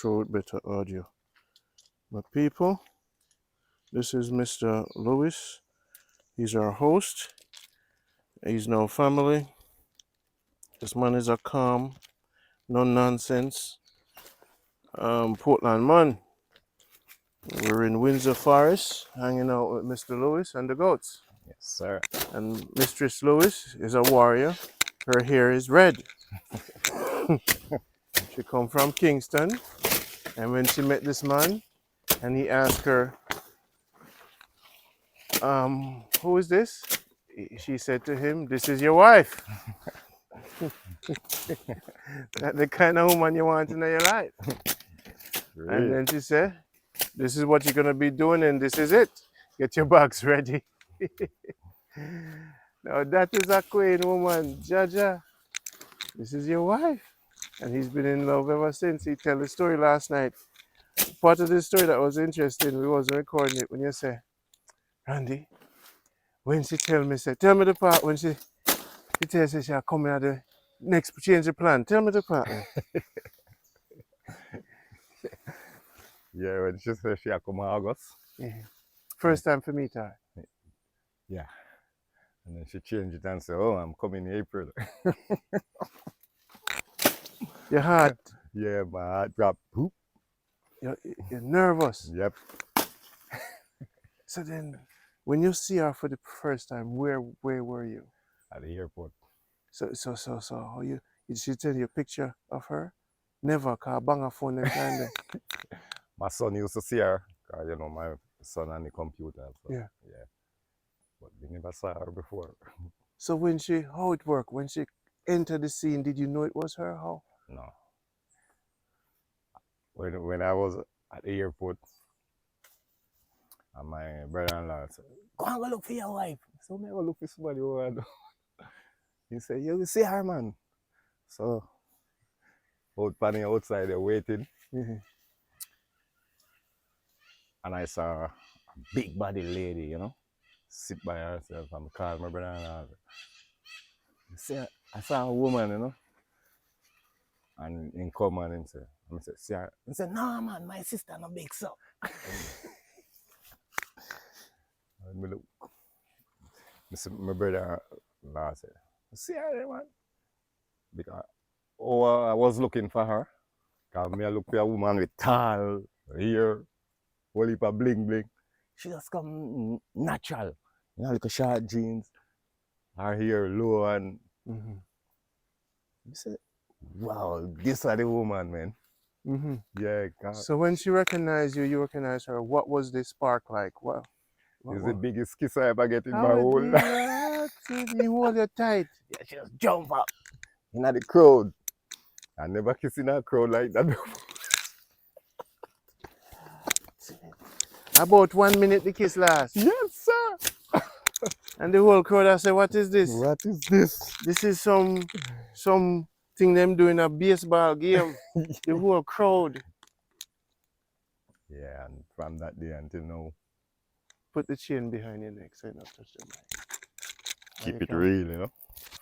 Show it better audio. But people, this is Mr. Lewis. He's our host. He's no family. This man is a calm, no nonsense Portland man. We're in Windsor Forest, hanging out with Mr. Lewis and the goats. Yes, sir. And Mistress Lewis is a warrior. Her hair is red. She come from Kingston, and when she met this man, and he asked her, who is this? She said to him, "This is your wife." That's the kind of woman you want in your life. Great. And then she said, "This is what you're gonna be doing, and this is it. Get your bags ready." Now that is a queen woman, Jaja. This is your wife. And he's been in love ever since. He tell the story last night. Part of the story that was interesting, we wasn't recording it, when you say, "Randy, when she tell me, say, tell me the part when she tells her she'll come at the next change of plan. Tell me the part." Yeah, when she said she'll come in August. Yeah. First time for meet her. Yeah. And then she changed it and said, "Oh, I'm coming in April." Your heart, Yeah, my heart dropped. Poop. you're nervous. Yep. So then, when you see her for the first time, where were you? At the airport. So how you did she tell you a picture of her? Never, cause bang a phone them time there. My son used to see her, 'cause, you know, my son on the computer. So, Yeah. Yeah. But we never saw her before. So how it worked? When she entered the scene, did you know it was her? How? No. When I was at the airport, and my brother-in-law said, "Go and go look for your wife." So I go look for somebody who I know. He said, "You will see her, man." So out outside there waiting, Mm-hmm. and I saw a big body lady, you know, sit by herself, and call my brother-in-law. I saw a woman, you know, and in come and him say, "See her?" He said, "No, man, my sister no big so." And me look, my brother-in-law said, "See her there, man?" Because I was looking for her. Because I look for a woman with tall hair, whole heap of bling bling. She just come natural. You know, like a short jeans, her hair low, and Mm-hmm. you say, "Wow, this is the woman, man." Mm-hmm. Yeah, God. So when she recognized you, you recognized her. What was the spark like? What It's the biggest kiss I ever get in my How whole did life. he hold you tight? Yeah, she just jump up in the crowd. I never kiss in a crowd like that before. About 1 minute the kiss last. Yes, sir. And the whole crowd I say, "What is this? What is this? This is some thing them doing a baseball game." The whole crowd. Yeah, and from that day until now, Put the chain behind your neck so you don't touch the mic. keep it real, you know.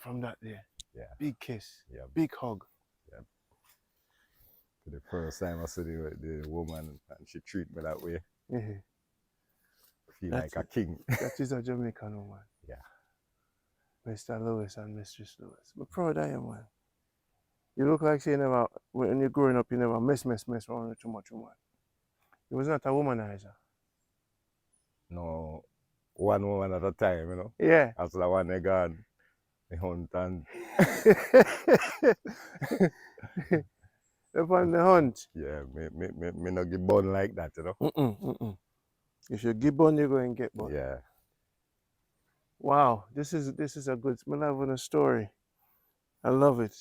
From that day. Yeah. Big kiss. Yeah. Big hug. Yeah. For the first time I saw the woman and she treat me that way, Mm-hmm. feel That's like a king. That is a Jamaican woman. Yeah. Mr. Lewis and Mistress Lewis. But proud I am, man. You look like you never, when you're growing up, you never mess around with too much woman. You was not a womanizer. No, one woman at a time, you know. Yeah. As the one they gone, they hunt and Upon the hunt. yeah, me not get born like that, you know. If you give bun, you're going to get bun. Yeah. Wow, this is a good, I love a story. I love it.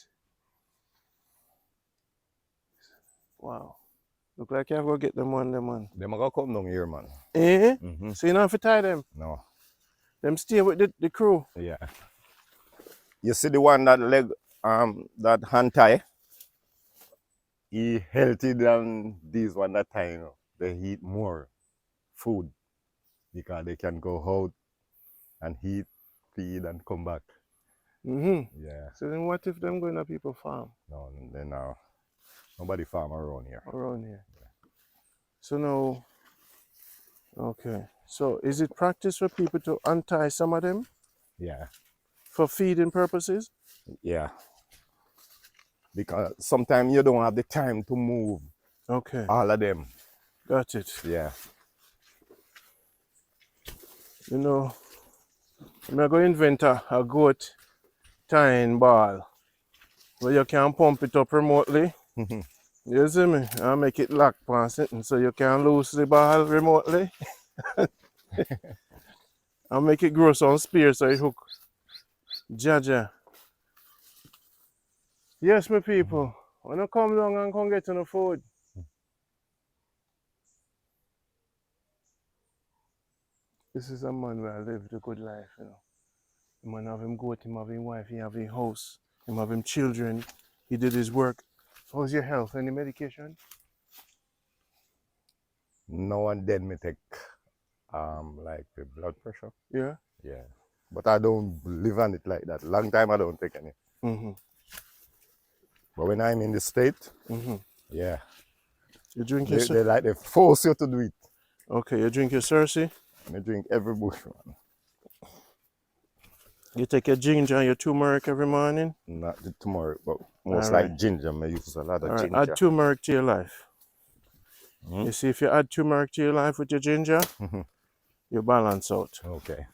Wow. Look like you have to get them one, man. Them are gonna come down here, man. Eh? Mm-hmm. So you don't have to tie them? No. Them stay with the crew? Yeah. You see the one that leg, that hand tie? He healthy than these one that time, you know. They eat more food because they can go out and eat, feed, and come back. Mm-hmm. Yeah. So then what if them going to people's farm? No, they now. Nobody farm around here. around here. So now, okay. So is it practice for people to untie some of them Yeah, for feeding purposes? yeah. Because sometimes you don't have the time to move Okay, all of them. got it. Yeah. You know, I'm going to invent a goat tying ball where you can pump it up remotely. You see me? I'll make it lock past it, and so you can loose the ball remotely. I'll make it grow some spear so it hook. Jaja. Yes, my people. When you come down and come get on the food. This is a man where I live the good life, you know. The man have him goat, him have him wife, he have his house, him have him children. He did his work. How's your health? Any medication? Now and then me take like the blood pressure. Yeah? Yeah. But I don't live on it like that. Long time I don't take any. Mm-hmm. But when I'm in the state, Mm-hmm. yeah. You drink your They force you to do it. Okay, you drink your Cersei. And I drink every bush one. You take your ginger and your turmeric every morning. Not the turmeric, but most Alright. like ginger. I use a lot of Alright, ginger. add turmeric to your life. Mhm. You see, if you add turmeric to your life with your ginger, Mhm. you balance out. Okay.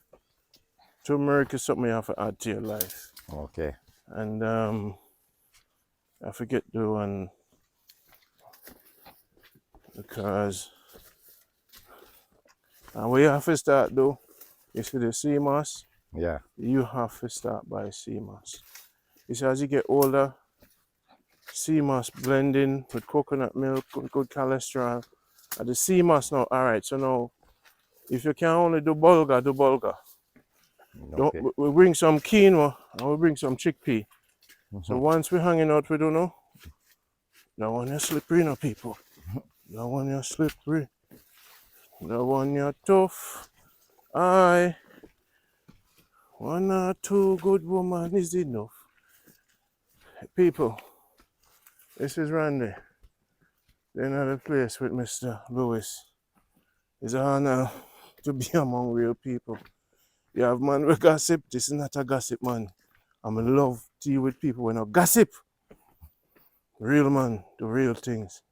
Turmeric is something you have to add to your life. Okay. And I forget the one because what you have to start though, you see the sea moss, Yeah. you have to start by sea moss. You see, as you get older, sea moss blending with coconut milk, good cholesterol. And the sea moss now, alright, so now if you can only do bulgur, do bulgur. Okay. We bring some quinoa and we bring some chickpea. So once we're hanging out, we don't know. That one you're slippery, no people. That one you're slippery. That one you're tough. Aye. One or two good woman is enough. People, this is Randy. They're not a place with Mr. Lewis. It's an honor to be among real people. You have man with gossip. This is not a gossip, man. I'm in love to deal with people when I gossip. Real man, do real things.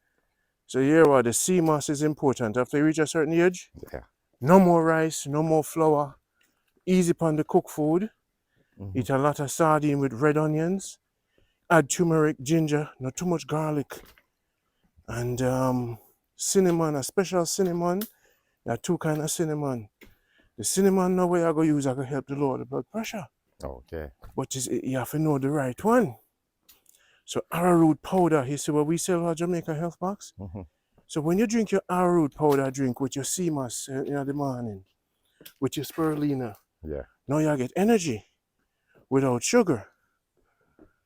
So here what the sea moss is important. After you reach a certain age, Yeah. no more rice, no more flour. Easy upon the cooked food. Eat a lot of sardine with red onions. Add turmeric, ginger, not too much garlic. And cinnamon, a special cinnamon. There are two kinds of cinnamon. The cinnamon now where I go use, I go help the lower the blood pressure. Okay. But you have to know the right one. So arrowroot powder, you see what we sell at Jamaica Health Box? So when you drink your arrowroot powder drink with your sea moss in the morning, with your spirulina, Yeah. now you get energy without sugar.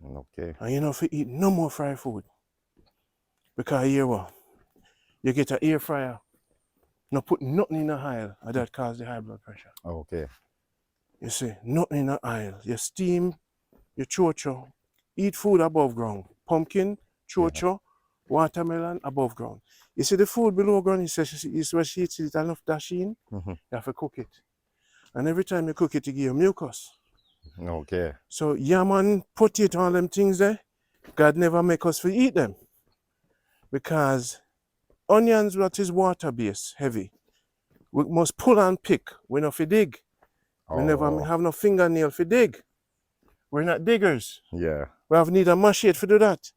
Okay. And you know if you eat no more fried food. Because here what? You get an air fryer. No put nothing in the oil, and that cause the high blood pressure. Okay. You see, nothing in the oil. You steam, you chocho, eat food above ground. Pumpkin, chocho, watermelon above ground. You see the food below ground, is where she eats it enough dasheen, you have to cook it. And every time you cook it, you give you mucus. Okay. So yam and potato, all them things there, God never make us to eat them. Because onions, what is water based, heavy. We must pull and pick. We not fi dig. We never have no fingernail for dig. We're not diggers. Yeah. We have need a machete to do that.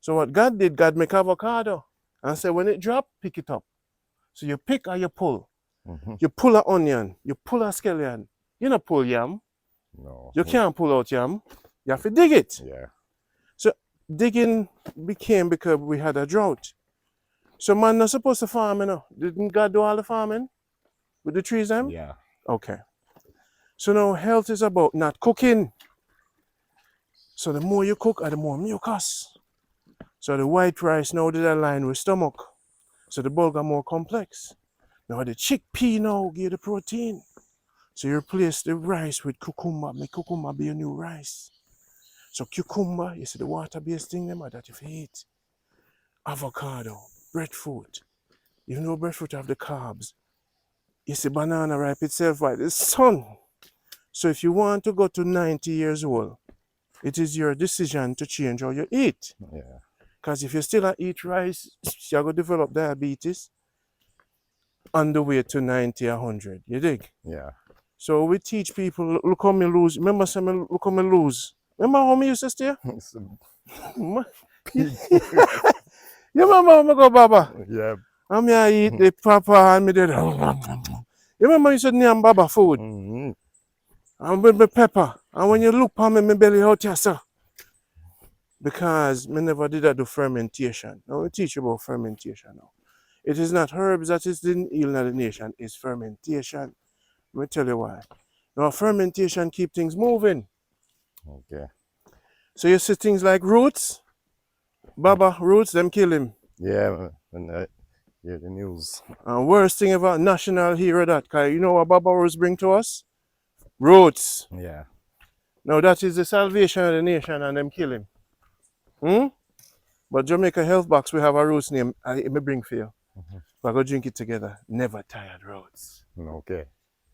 So what God did, God make avocado and say when it drop, pick it up. So you pick or you pull. You pull an onion, you pull a scallion. You not pull yam. No. You can't pull out yam. You have to dig it. Yeah. So digging became because we had a drought. So man not supposed to farm, you know. Didn't God do all the farming with the trees them? Yeah. Okay. So now health is about not cooking. So the more you cook, the more mucus. So the white rice now did align with stomach. So the bulgur more complex. Now the chickpea now give the protein. So you replace the rice with cucumber. Make cucumber be a new rice. So cucumber, you see the water-based thing them that you eat. avocado, breadfruit. Even though breadfruit have the carbs, you see banana ripe itself right, the sun. So if you want to go to 90 years old, it is your decision to change how you eat. Yeah. Because if you still eat rice, you're going to develop diabetes on the way to 90 or 100. You dig? Yeah. So we teach people, look how me lose. Remember, look how me lose. Remember how me used to stay? It's a You big. remember how me go, Baba? Yeah. And me I eat the papa and me did. You remember you said name Baba food? Mm-hmm. And with the pepper. And when you look at me, my belly out here, sir. Because me never did that do fermentation. Now we teach you about fermentation now. It is not herbs that is the healing of the nation, it's fermentation. Let me tell you why. Now fermentation keep things moving. Okay. So you see things like roots, Baba roots, them kill him. Yeah, when I hear the news. And worst thing ever, national hero that, cause you know what Baba roots bring to us? Roots. Yeah. Now that is the salvation of the nation and them kill him. But Jamaica Health Box, we have a roots name, I may bring for you. We're going to drink it together. Never tired roots. Okay.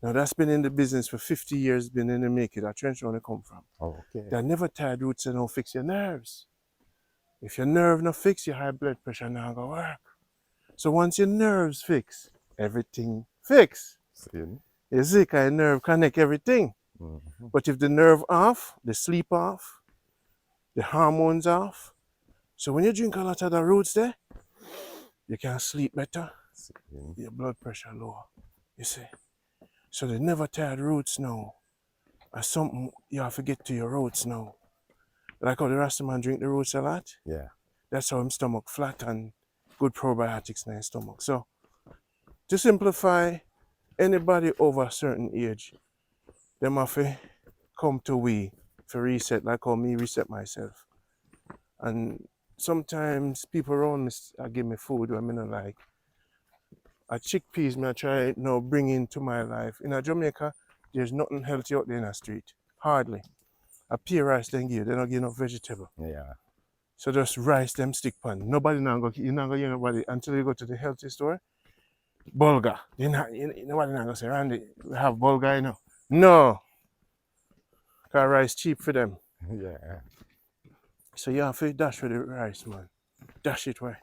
Now that's been in the business for 50 years, been in the making. That trench where they come from. Okay. They're never tired roots and don't fix your nerves. If your nerve not fix, your high blood pressure not gonna work. So once your nerves fix, everything fix. See? You see, cause nerve connect everything. Mm-hmm. But if the nerve off, the sleep off, the hormones off. So when you drink a lot of the roots there, you can sleep better, See? your blood pressure lower. You see. So the never tired roots now are something you have to get to your roots now. Like how the Rasta man drink the roots a lot. Yeah. That's how his stomach flat and good probiotics in his stomach. So to simplify, anybody over a certain age, them have to come to we for reset, like how me reset myself. And sometimes people around me give me food when I don't like. A chickpeas me I try now bring into my life. In Jamaica, there's nothing healthy out there in the street. Hardly. A pea rice they give, they don't give no vegetable. Yeah. So just rice them stick pan. Nobody now go, you not gonna hear nobody until you go to the healthy store. Bulgur. Nobody not gonna say, Randy, we have bulgur, you know. No. Cause rice cheap for them. Yeah. So you have to dash for the rice, man. Dash it away.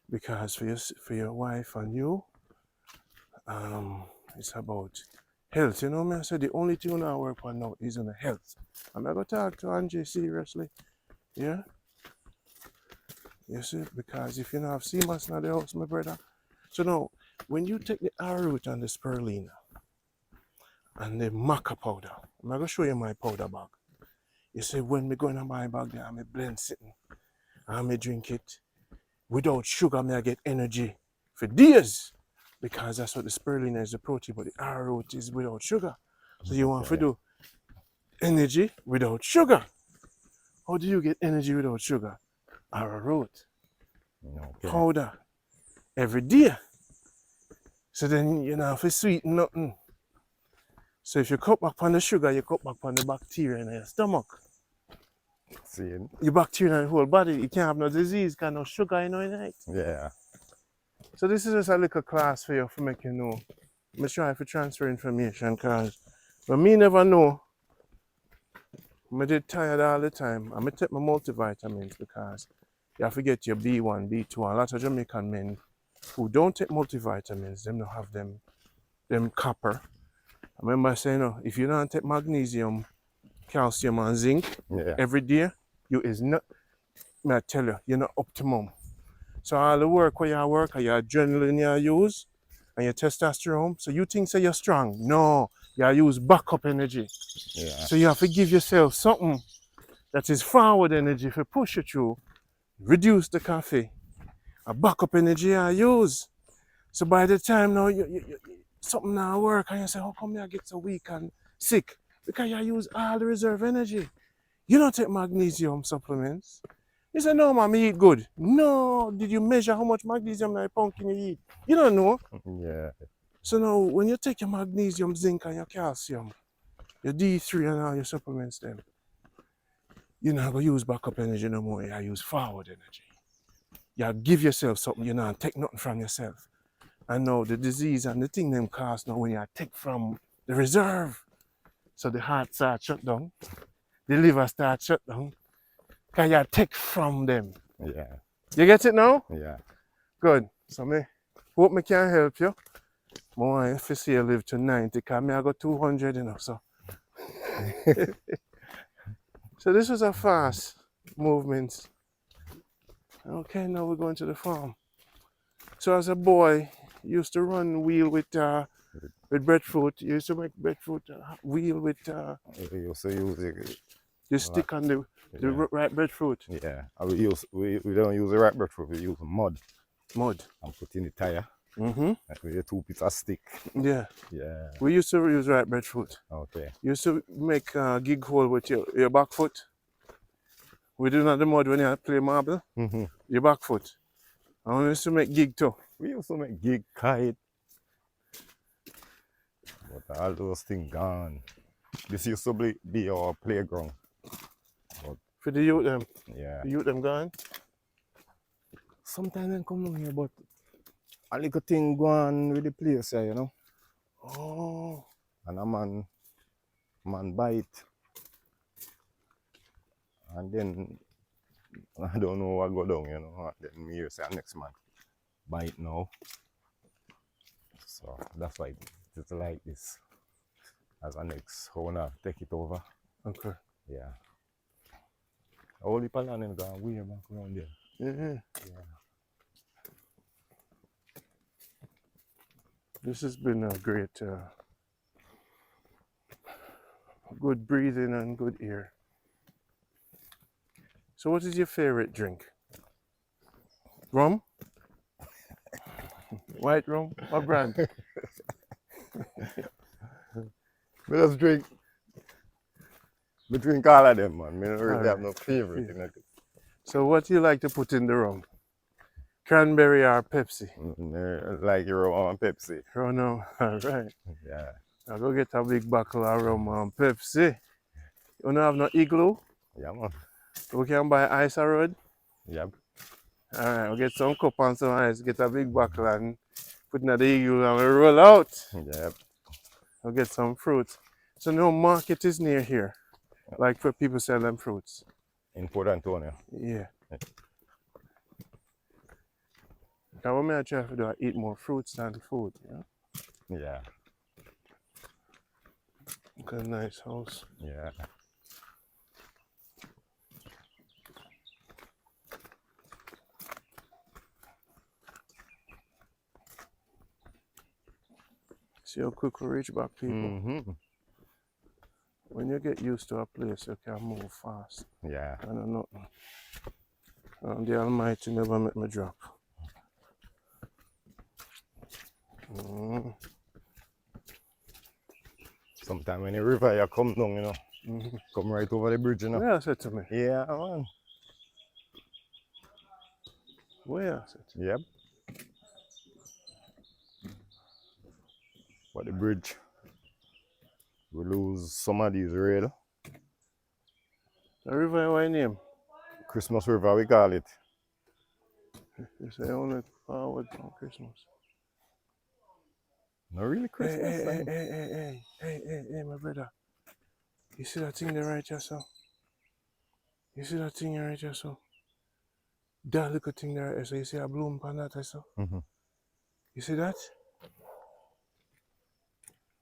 Because for your wife and you, it's about health. You know me, I said the only thing I work on now is on the health. I'm not gonna talk to Angie seriously. Yeah? You see, because if you don't have CMAS in the house, my brother. So now, when you take the arrowroot and the spirulina and the maca powder, I'm going to show you my powder bag. You see, when me go in my bag there, I may blend sitting, I may drink it. Without sugar, I get energy for days. Because that's what the spirulina is, the protein, but the arrowroot is without sugar. So you want to do energy without sugar. How do you get energy without sugar? Arrowroot Okay. powder every day. So then you know have to sweeten nothing. So if you cut back on the sugar, you cut back on the bacteria in your stomach. See? Your bacteria in the whole body, you can't have no disease, because no sugar in it. Yeah. So this is just a little class for you to make you know. I'm trying to transfer information because when me never know, I did tired all the time. I'm take my multivitamins because you have to get your B1, B2. A lot of Jamaican men who don't take multivitamins, them don't have them copper. I remember saying, no, if you don't take magnesium, calcium, and zinc every day, you is not. May I tell you, you're not optimum. So all the work where you work, your adrenaline you use, and your testosterone. So you think say you're strong? No, you use backup energy. Yeah. So you have to give yourself something that is forward energy for push you through, reduce the coffee, a backup energy I use. So by the time now you something now work and you say, how come I get so weak and sick? Because you use all the reserve energy. You don't take magnesium supplements. You say, no, man, me eat good. No, did you measure how much magnesium in a pumpkin you eat? You don't know. Yeah. So now, when you take your magnesium, zinc, and your calcium, your D3 and all your supplements, then you're not going to use backup energy no more. You use forward energy. you give yourself something, you know, and take nothing from yourself. And now the disease and the thing them cause now when you take from the reserve. So the heart starts shut down, the liver starts shut down, because you take from them. Yeah. You get it now? Yeah. Good. So me hope me can help you. More if you see you live to 90, because me I got 200, you know, so. So this was a fast movement. Okay, now we're going to the farm. So as a boy, used to run wheel with breadfruit. You used to make breadfruit wheel with We used to use it. the stick on the Yeah. right breadfruit. Yeah. And we don't use the right breadfruit, we use mud Mud. and put in the tire. Mm-hmm. Like with the 2 pieces of stick. Yeah. Yeah. We used to use right breadfruit. Okay. You used to make gig hole with your back foot. We do not the mud when you play marble. Mm-hmm. Your back foot. And we used to make gig too. We used to make gig kite. But all those things gone. This used to be our playground. But For the youth them. yeah. The youth them gone. Sometimes they come down here, but a little thing go on with the place here, you know. Oh. And a man bite. And then I don't know what go down, you know. And then me hear say next man bite now. So that's why it's like this. As a next owner take it over. Okay. Yeah. All the land them gone way back around there. Mm-hmm. Yeah. This has been a great, good breathing and good air. So what is your favorite drink? Rum? White rum? What brand? We just drink. We drink all of them, man. We don't really have Alright. no favorite in it. So what do you like to put in the rum? Cranberry or Pepsi? Like your own Pepsi. Oh no, alright. Yeah. I'll go get a big bottle of rum and Pepsi. You don't have no igloo? Yeah, man. We can buy ice a road? Yep. Alright, we'll get some cup and some ice, get a big bottle and put in the igloo and we roll out. Yep. We'll get some fruit. So no market is near here. Like for people selling fruits. In Port Antonio. Yeah. Now what I try to do, I eat more fruits than food, you know? Yeah. Got a nice house. Yeah. See how quick we reach back, people. Mm-hmm. When you get used to a place, you can move fast. Yeah. I don't know. The Almighty never make me drop. Sometimes when the river you come down, you know, come right over the bridge, you know. Where I said to me? Yeah, man. Where I said to me? Yep. But the bridge, we lose some of these rail. The river, what name? Christmas River, we call it. You say only forward from Christmas. Not really Christmas. Hey, my brother. You see that thing there right here, so? You see that thing right here, so? That little thing there, right, so you see a bloom on that, so? Mm-hmm. You see that?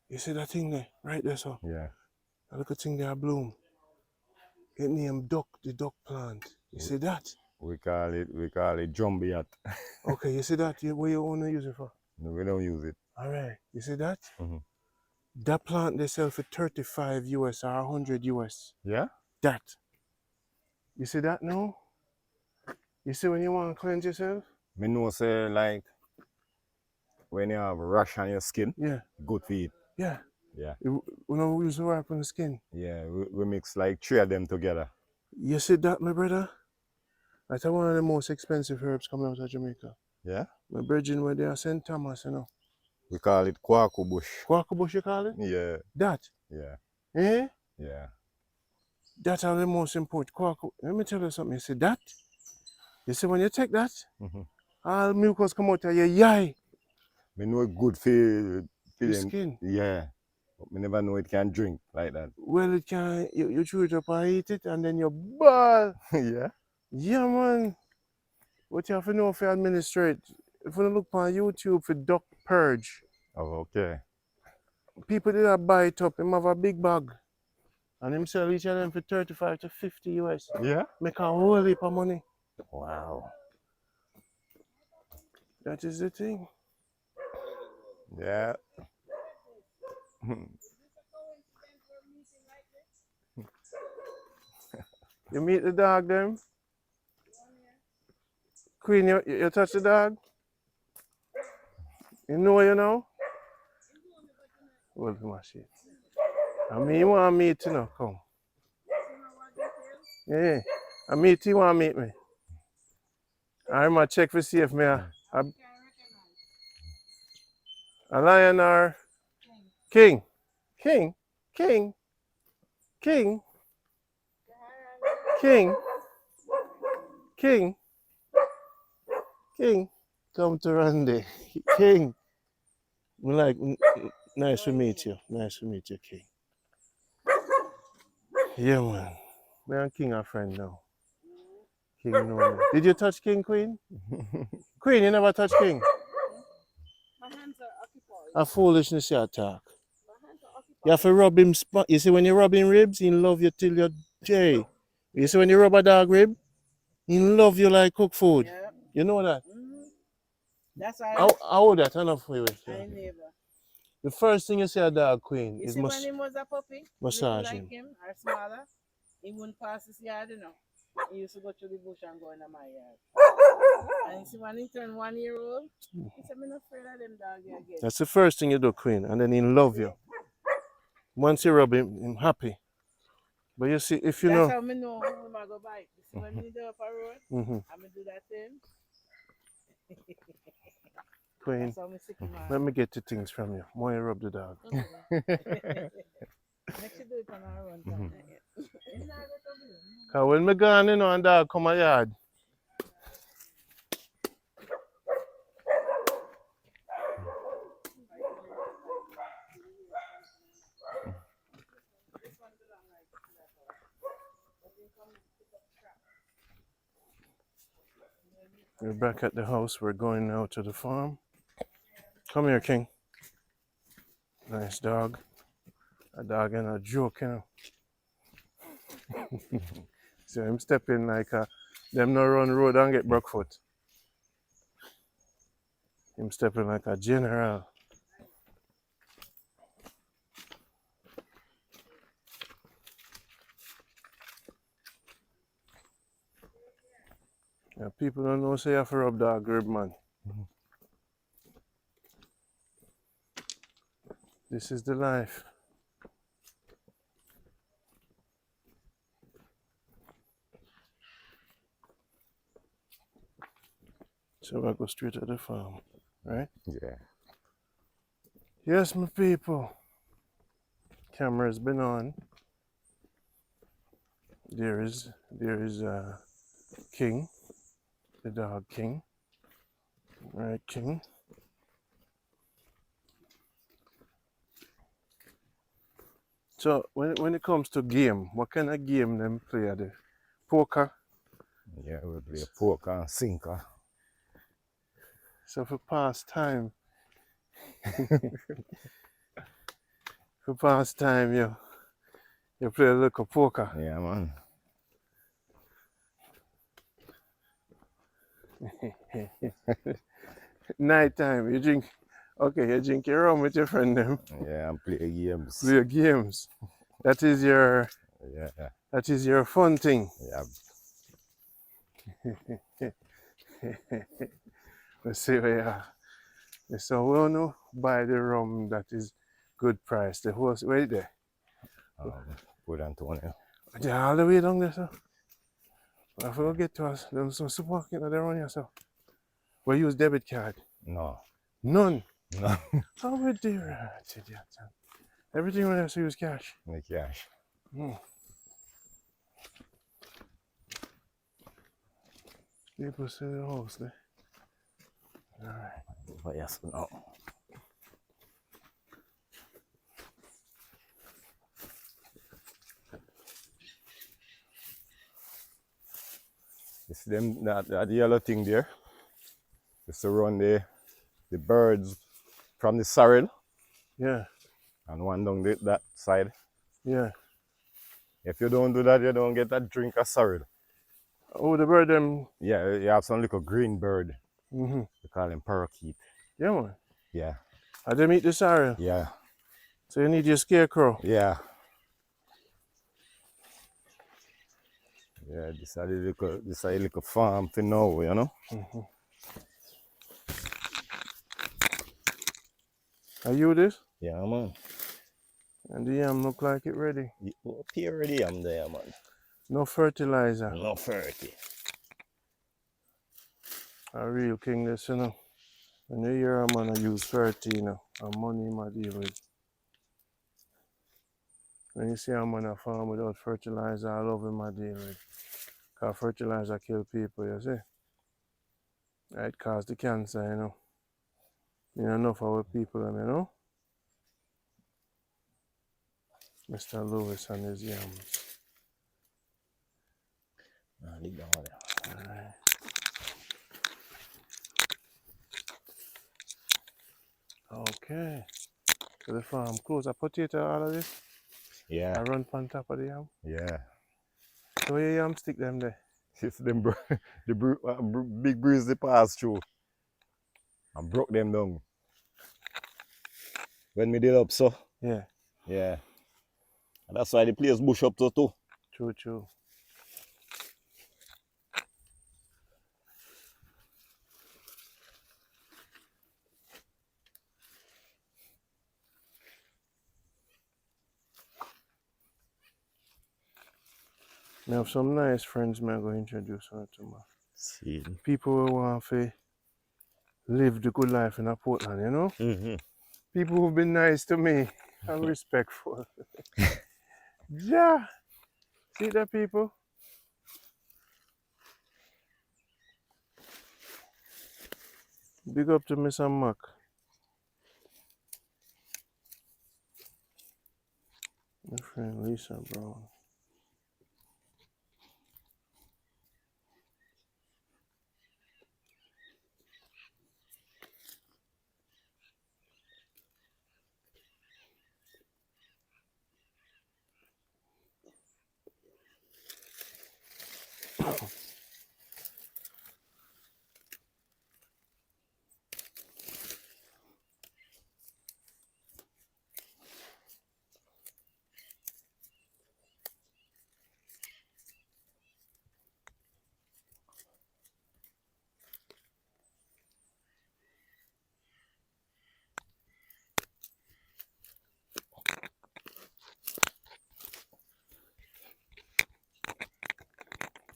You see that thing there, right there, so? Yeah. That little thing there, bloom. It named duck, the duck plant. You see that? We call it jumbiat. Okay, you see that? What you want to use it for? No, we don't use it. All right, you see that? Mm-hmm. That plant they sell for 35 US or 100 US. Yeah? That. You see that now? You see when you want to cleanse yourself? Me know say like when you have a rash on your skin, Yeah, good for it. yeah. Yeah. When we use to wipe on the skin. Yeah, we mix like 3 of them together. You see that, my brother? That's one of the most expensive herbs coming out of Jamaica. Yeah? My brethren were there, St. Thomas, you know. We call it kwaku bush. Quacker bush, you call it? Yeah. That. Yeah. Eh? Yeah. That's the most important. Quacker. Let me tell you something. You see that? You see when you take that, Mm-hmm. all mucus come out of your eye, Me know it good for the them. skin. Yeah. But me never know it can drink like that. Well, it can, you chew it up and eat it, and then you ball. Yeah. Yeah, man. What you have to know if you administrate, if you look on YouTube for duck purge, Oh, okay. people did not buy it up, him have a big bag, and him sell each of them for 35 to 50 US. Yeah. Make a whole heap of money. Wow. That is the thing. Yeah. You meet the dog them? Queen, you touch the dog? You know? Well, my shit. I mean, you want to meet, you know, come. Yeah. I meet you want to meet me. I'm going to check for see if me a lion or king. King. King. King. King. King. King. Come to Randy. King. Nice to meet you. Nice to meet you, King. Yeah, man. Me and King are friends now. King know me. Did you touch King, Queen? Queen, you never touch King? My hands are occupied. A foolishness you talk. My hands are occupied. You have to rub him. You see when you rub him ribs, he love you till you're Jay. You see when you rub a dog rib, he love you like cook food. Yeah. You know that? That's why How old that enough for you? I never. The first thing you see a dog, Queen, You is see when he was a puppy, massage like him. him or smaller, he wouldn't pass his yard, you know. He used to go through the bush and go into my yard. And you see when he turned 1 year old, he said, I'm not afraid of them dog again. That's the first thing you do, Queen, and then he love you. Once you rub him, he's happy. But you see, if you That's know. how I know who I go bite. You see when we do up a road, I'm going to do that thing. Queen, That's how I sick him out. let me get the things from you. Why you rub the dog? Make sure do it on our own time. Cause when me gone, you know, and dog come a yard. We're back at the house. We're going now to the farm. Come here, King. Nice dog. A dog and a joke, you know. So him stepping like them no run road and get broke foot. Him stepping like a general. Yeah, people don't know say you have to rub dog rib, man. This is the life. So I go straight to the farm, right? Yeah. Yes, my people. Camera's been on. There is King, the dog King. Right, King. So when it comes to game, what kind of game them play? The poker. Yeah, we play poker and sinker. So for pastime, you play a little poker. Yeah, man. Nighttime, you drink. Okay, you drink your rum with your friend them. Yeah, and play games. Play games. That is your fun thing. Yeah. Let's see where you are. So we want to buy the rum that is good price. The horse right there. Good Antonio. Yeah, all the way down there, sir. I forgot to get to us. There's some supermarket that they run here, sir. We use debit card. No. None. No. How would they idiot? Everything we have to use cash. The cash. People see the house there. Alright. But yes, no. You see them, that yellow thing there? It's to run the birds from the sorrel Yeah, and one down that side. yeah. If you don't do that, you don't get that drink of sorrel. Oh, the bird them. Yeah, you have some little green bird. Mm-hmm. We call him parakeet. Yeah, man. Yeah, How them eat the sorrel? yeah, So you need your scarecrow. yeah. Yeah, this is a little farm for now, you know? Mm-hmm. Are you this? Yeah, man. And the yam look like it ready. Purity I'm there, man. No fertilizer. No 30. A real king this, you know. When you hear a man I use 30, you know, and money in my deal with. When you see a man a farm without fertilizer, I love him I deal with. Because fertilizer kill people, you see. It cause the cancer, you know. You know, enough of our people, you know. Mr. Lewis and his yams. Alright. Okay. So the farm close. A potato, all of this. Yeah, I run on top of the yam. yeah. So where your yam stick them there? It's them big breeze they pass through and broke them down. When we did up, so. Yeah, Yeah. And that's why the place bush up to too. true, true. I have some nice friends I'm going to introduce her to me. See. People who want to live the good life in a Portland, you know? Mm-hmm. People who've been nice to me and respectful. Yeah. See that, people? Big up to Miss Mac. My friend Lisa Brown.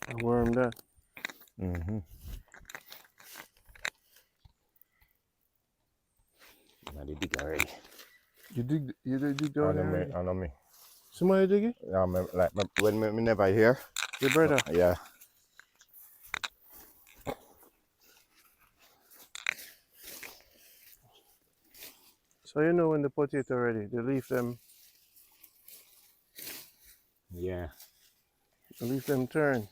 I worm that. Mm-hmm. I did dig already. You dig down there already? I know me. Somebody dig it? Yeah, when me never here. Your brother? Yeah. So you know when the potato ready, they leave them Yeah. turn.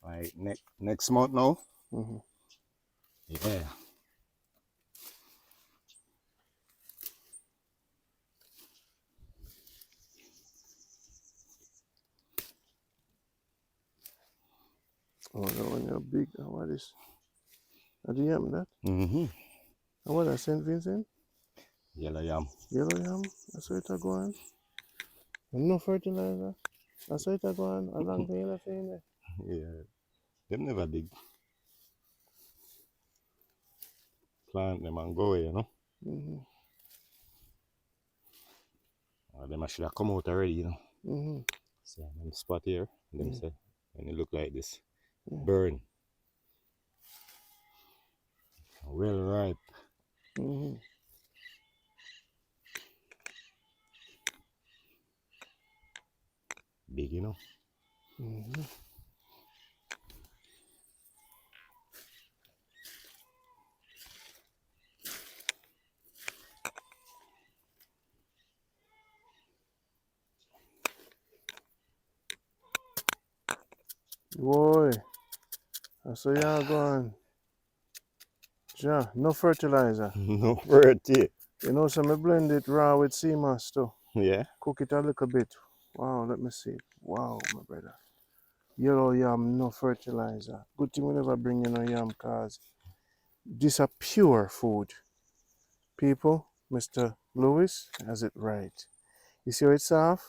Like next month now. Mm-hmm. Yeah. Oh, that one you're big. What is? Are the yam that? Mm-hmm. And what is St. Vincent? Yellow yam. Yellow yam? That's where it go on. And no fertilizer. That's where it go on. A long thing in there. Yeah. Them never dig. Plant them and go away, you know. Mm-hmm. Them should have come out already, you know. Mm-hmm. So them spot here, them Mm-hmm. say, and it look like this. Yeah. Burn. Well ripe. Mm-hmm. Big, you know. Mm-hmm. Boy, so y'all going. Yeah, no fertilizer. No pretty. You know, so I blend it raw with sea moss too. Yeah. Cook it a little bit. Wow, let me see. Wow, my brother. Yellow yam, no fertilizer. Good thing we never bring in no yam cause this a pure food. People, Mr. Lewis has it right. You see how it's soft?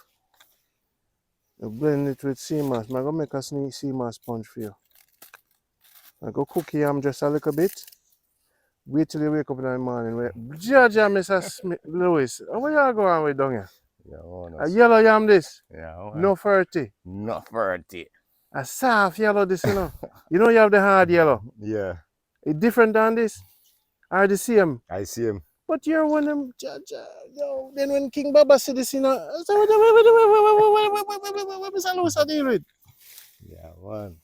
You blend it with sea moss. I'm gonna make a sea moss sponge for you. I go cook yam just a little bit. Wait till you wake up in the morning. Jaja, Mr. Lewis, where you going with down here? Yeah, A yellow yam this. yeah, No ferty. not pretty. A soft yellow this, you know. You know you have the hard yellow. Yeah, It's different than this. Are the same. I see him. But you're one of them, yo. Then when King Baba see this, you know, so what Mr. Lewis I deal with? Yeah, man.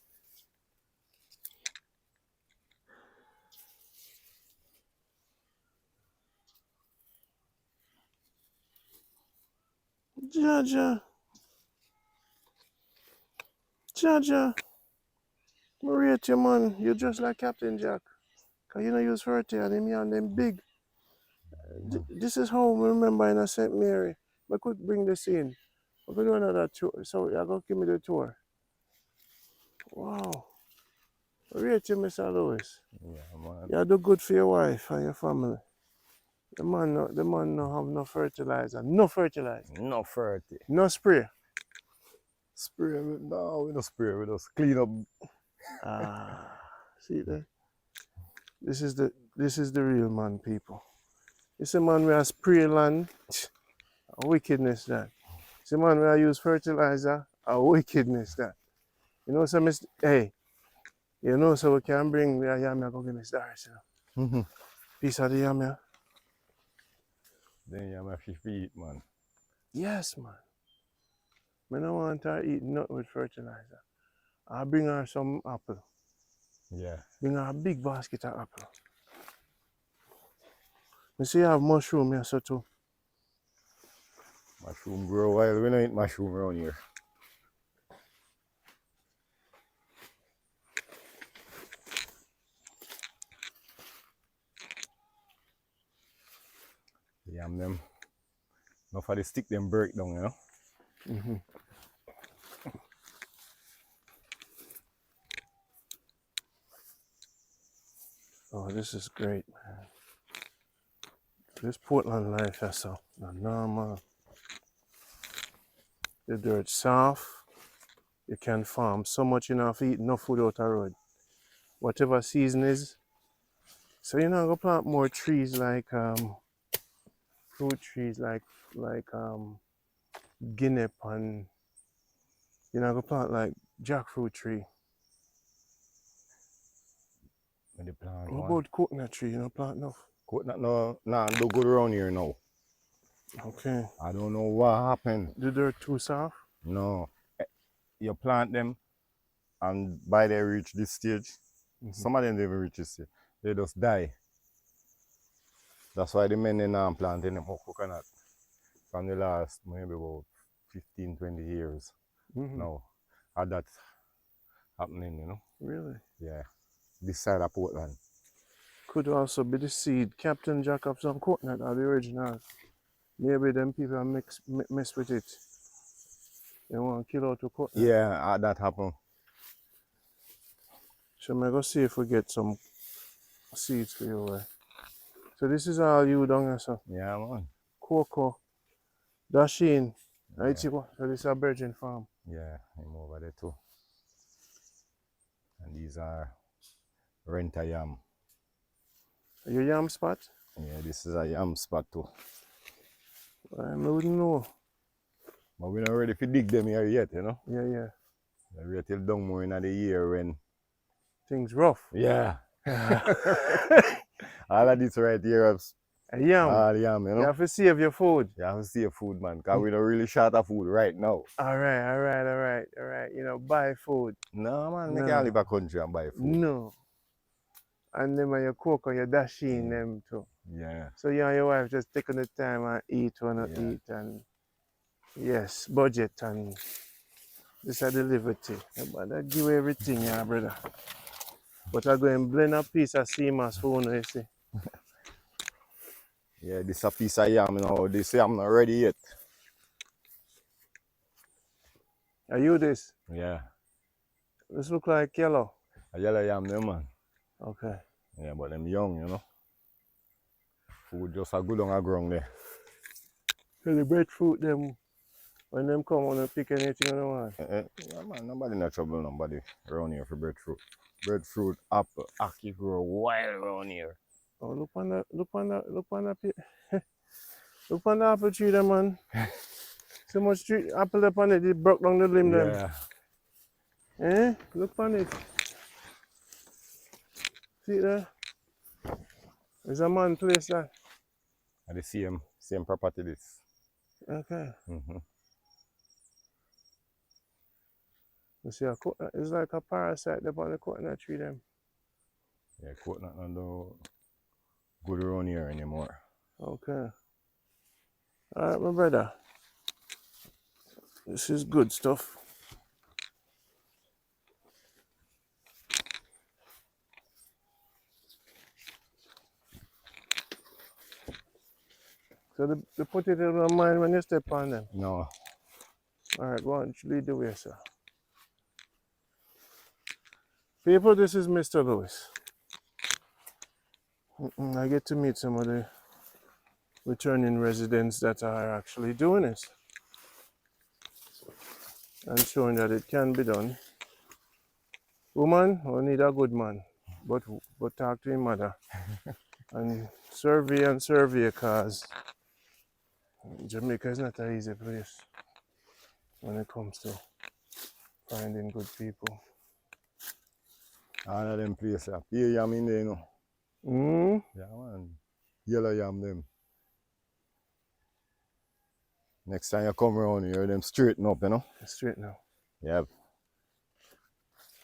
Jaja. Jaja. Maria, your man, you're just like Captain Jack. Cause you know use 30 and them and them big. This is how we remember in a St. Mary. I could bring this in. We could do another tour. So you're going to give me the tour. Wow. Rate you, Mr. Lewis. Yeah, man. You do good for your wife and your family. The man no have no fertilizer. No fertilizer. No 30. No spray. Spray, no, we don't spray, we just clean up. See there? This is the real man, people. It's a man where spray land, a wickedness that. It's a man where use fertilizer, a wickedness that. You know, so hey, you know, so we can bring the yam go give Miss Doris, you know. Piece of the yam, yeah. Then you have to eat, man. Yes, man. I don't want her eat nothing with fertilizer. I'll bring her some apple. Yeah. Bring her a big basket of apple. You see, I have mushroom here, so too. Mushroom grow wild. We don't eat mushroom around here. Yam them. Not for the stick them break down, you know. Oh, this is great, man. This Portland life, that's so normal. The dirt soft. You can farm so much enough, eat no food out the road. Whatever season is. So you know, go plant more trees like fruit trees like guinea and you know, go plant like jackfruit tree. When they plant What one. about coconut tree? You know, plant enough. Coconut no do good around here now. Okay. I don't know what happened. The dirt too soft? No. You plant them and by they reach this stage, some of them don't even reach this stage. They just die. That's why the men in planting them coconut from the last maybe about 15, 20 years. Now, had that happening, you know. Really? Yeah. This side of Portland. Could also be the seed. Captain Jack of some coconut are the original. Maybe them people mess with it. They want to kill out the coconut. Yeah, that happened. So I'm going to see if we get some seeds for you. So this is all you down here, sir. Yeah, man. Cocoa, Dashin, Yeah. right? So this is a virgin farm. Yeah, I'm over there too. And these are renter yam. Your yam spot? Yeah, this is a yam spot too. I wouldn't know. But we're not ready to dig them here yet, you know. Yeah. We're wait till down more in the year when Things rough. yeah. All of this right here is Yam. all yam, you know. You have to save your food. You have to save food, man, because we're not really short of food right now. All right. You know, buy food. No, man, No. we can't live a country and buy food. No. And then when you cook or you dash in them too. Yeah. So you and your wife just taking the time and eat or not eat and yes, budget and This is the liver thing. But I give you everything, yeah, brother. But I go and blend a piece of sea moss for you, you see. Yeah, this a piece of yam now. This yam not ready yet. Are you this? Yeah. This look like yellow. A yellow yam there, man. Okay. Yeah, but them young, you know. Food just a good on a ground there. So the breadfruit them, when them come on and pick anything on the one. Yeah, man, nobody in trouble, nobody around here for breadfruit. Breadfruit, apple, ackee grow wild around here. Oh, look on that, look on that, look on that, look on the apple tree there, man. So much tree, apple up on it, it broke down the limb them. Yeah. Eh? Look on it. See it there? There's a man place that. And the same property this. Okay. Mm-hmm. You see, it's like a parasite up on the coconut tree them. Yeah, coconut not do good around here anymore. Okay. Alright, my brother. This is good stuff. So the potato don't mind when you step on them. No. Alright, go on, lead the way, sir. People, this is Mr. Lewis. I get to meet some of the returning residents that are actually doing this and showing that it can be done. Woman, we need a good man, but talk to your mother and survey, cause Jamaica is not an easy place when it comes to finding good people. All of them places, pay yam in there, you know. Mm. Yeah, man. Yellow yam them. Next time you come around here, them straighten up, you know. Straight now. Yeah.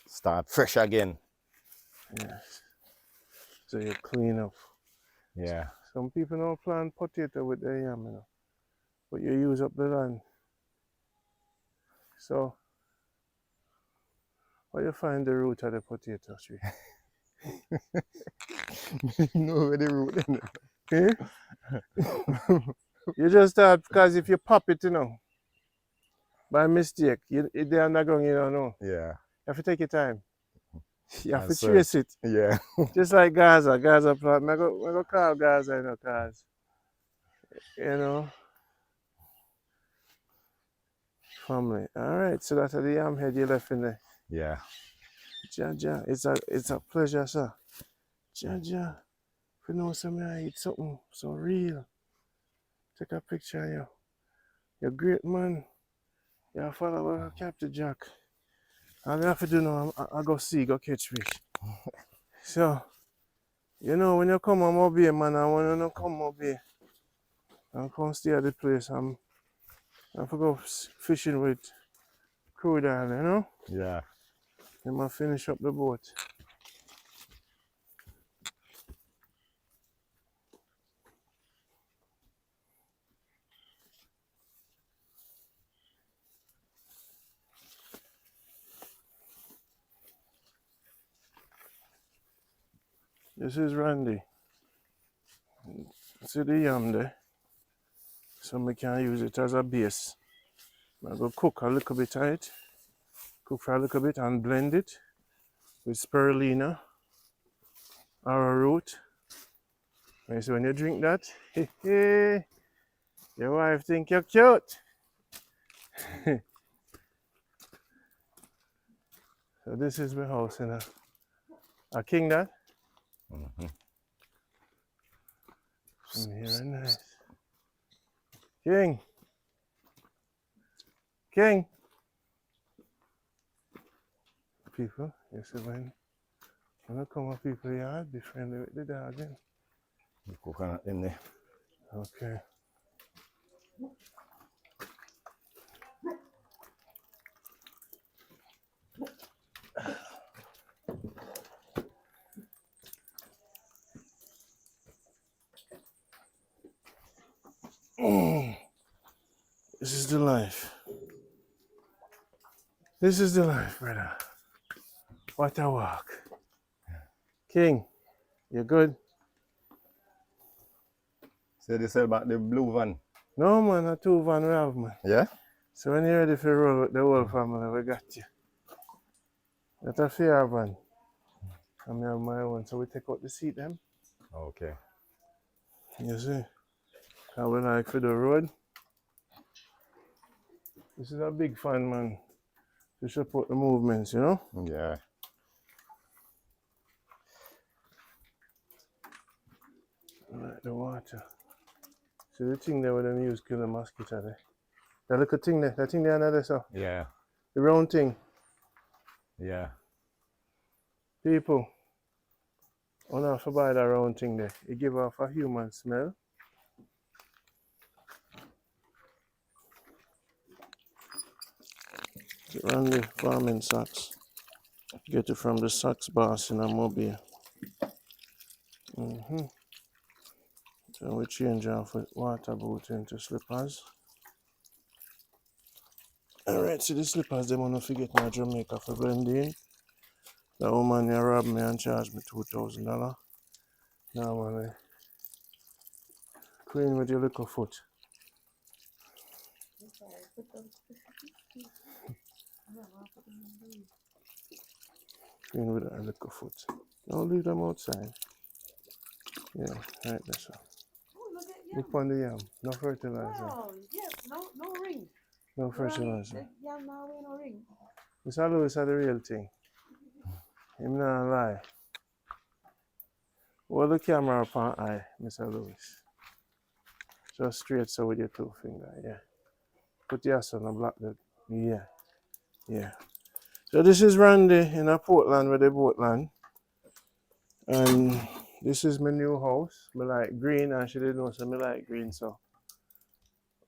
Start fresh again. Yes. So you clean up. Yeah. Some people don't plant potato with their yam, you know, but you use up the land. So, how you find the root of the potato tree? You know where the root is. Eh? You just start, because if you pop it, you know, by mistake, it the underground, you don't know. Yeah. You have to take your time. You have And to search. trace it. Yeah. Just like Gaza plant. I go call Gaza, you know, cause, you know, family. All right, so that's the yam head you left in there. Yeah. Jaja, it's a pleasure, sir. Jaja, if you know something, I eat something so real. Take a picture of you. You're great, man. You're a follower of Captain Jack. All you have to do now, I go catch fish. So, you know, when you come on Mobile, man, I want to come Mobile and come stay at the place. I have to go fishing with crew down, you know? Yeah. Then I finish up the boat. This is Randy. See the yam there? So we can use it as a base. I go cook a little bit of it. Cook for a little bit and blend it with spirulina, arrowroot. And so when you drink that, your wife think you're cute. So this is my house in a king that. Mm-hmm. Very nice. King. King. People, you see when I come up people yard, be friendly with the dog then. The coconut in there. Okay. This is the life. This is the life, brother. What a walk. King, you good? So they sell about the blue van. No, man, a 2 van we have, man. Yeah? So when you're ready for roll with the whole family, we got you. That's a fair van. And I have my own, so we take out the seat them. Okay. You see? How we like for the road. This is a big fan, man. To support the movements, you know? Yeah. I like the water. See the thing there with them use kill the mosquito there. That little thing there, that thing there another so. Yeah. The round thing. Yeah. People. I don't have to buy that round thing there. It give off a human smell. Run the farming socks. Get it from the socks boss in a mobile. So we change off with water boot into slippers. Alright, so the slippers them wanna forget my Jamaica for blending. That woman here robbed me and charged me $2,000. Now man, clean with your little foot. Clean with that little foot. Don't leave them outside. Yeah, right that's all. Look on the yam. No fertilizer. Oh, yes, no ring. No fertilizer. Yeah, now we no ring. Mr. Lewis had the real thing. Him not lie. Hold the camera up on eye, Mr. Lewis. Just straight so with your 2 finger, yeah. Put your son and block the, yeah, yeah. So this is Randy in a Portland with the boatland. And this is my new house. I like green and she didn't know so I like green, so.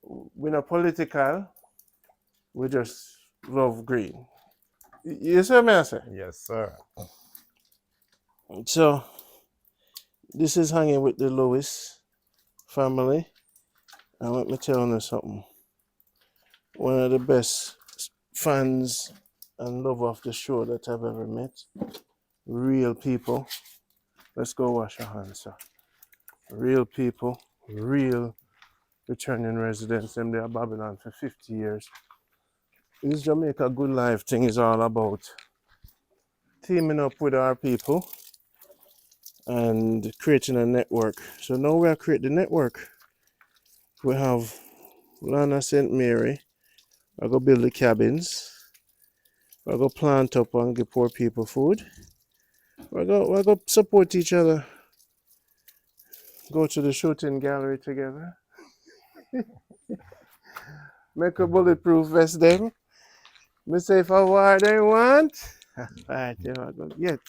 We're not political, we just love green. You see what I say? Yes, sir. So, this is hanging with the Lewis family. And let me tell you something. One of the best fans and love of the show that I've ever met. Real people. Let's go wash our hands, sir. Real people, real returning residents. Them they are Babylon for 50 years. This Jamaica Good Life thing is all about teaming up with our people and creating a network. So now we are creating the network. We have Lana St. Mary. I go build the cabins. I go plant up and give poor people food. I go support each other. Go to the shooting gallery together. Make a bulletproof vest them. Me say for what they want. Alright, yeah, I go get.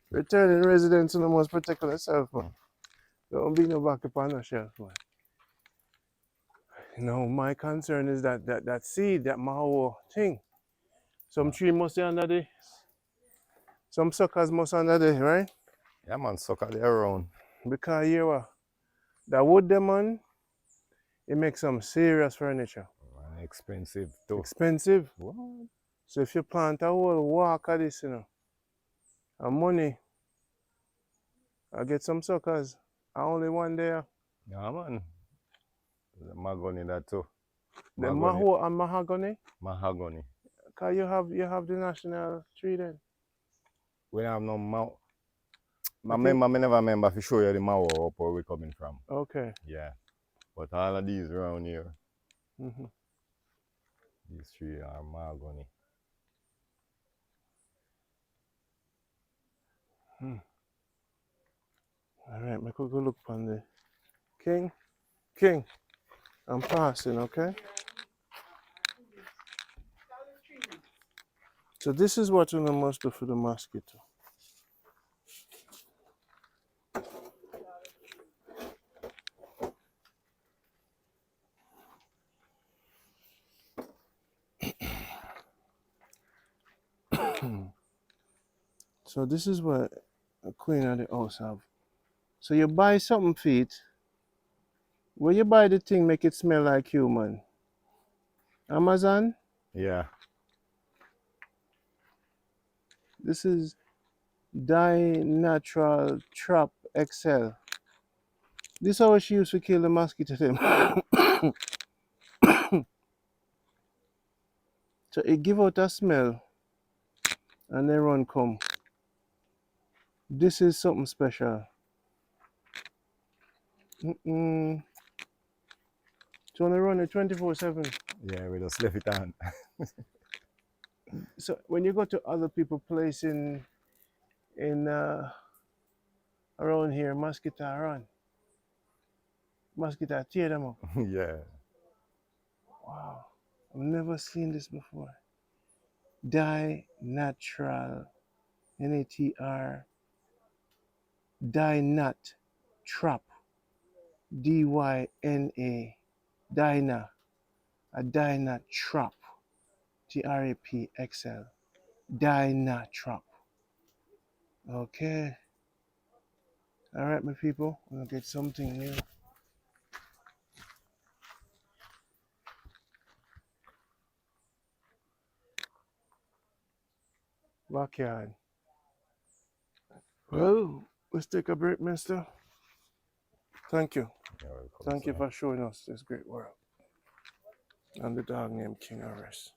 Returning residents to the most protect yourself, man. Don't be no back upon the shelf, man. No, my concern is that seed, that maho thing. Some tree must be under the, some suckers must under the, right? Yeah, man, sucker there around. Because you what? That wood them man, it makes some serious furniture. Man, expensive too. Expensive. What? So if you plant a whole walk of this, and money, I get some suckers. I only one there. Yeah, man. The mahogany that too. The Mahogany. maho and mahogany. Mahogany. Cause you have the national tree then. We have no mouth. I I remember, I never remember to show you the mouth up where we coming from. Okay. Yeah. But all of these around here, Mm-hmm. these three are mahogany. Alright, make a good look on the King, I'm passing, okay? So this is what you must do for the mosquito. So this is what a queen of the house have. So you buy something feet. Where you buy the thing make it smell like human? Amazon? Yeah. This is Natural Trap XL. This is how she used to kill the mosquito them. So it give out a smell and they run come. This is something special. Mm-mm. Do you want to run it 24/7? Yeah, we just left it on. So when you go to other people's place in around here, mosquito run. Mosquito tear them up. Yeah. Wow. I've never seen this before. Natural. NATR. Nat Trap. DYNA. Dyna. A Dyna Trap. TRAP XL. Dyna Trap. Okay. Alright, my people. I'm gonna get something new. Backyard. Well, let's take a break, mister. Thank you. You're welcome, Thank you sir. for showing us this great world. And the dog named King Aris.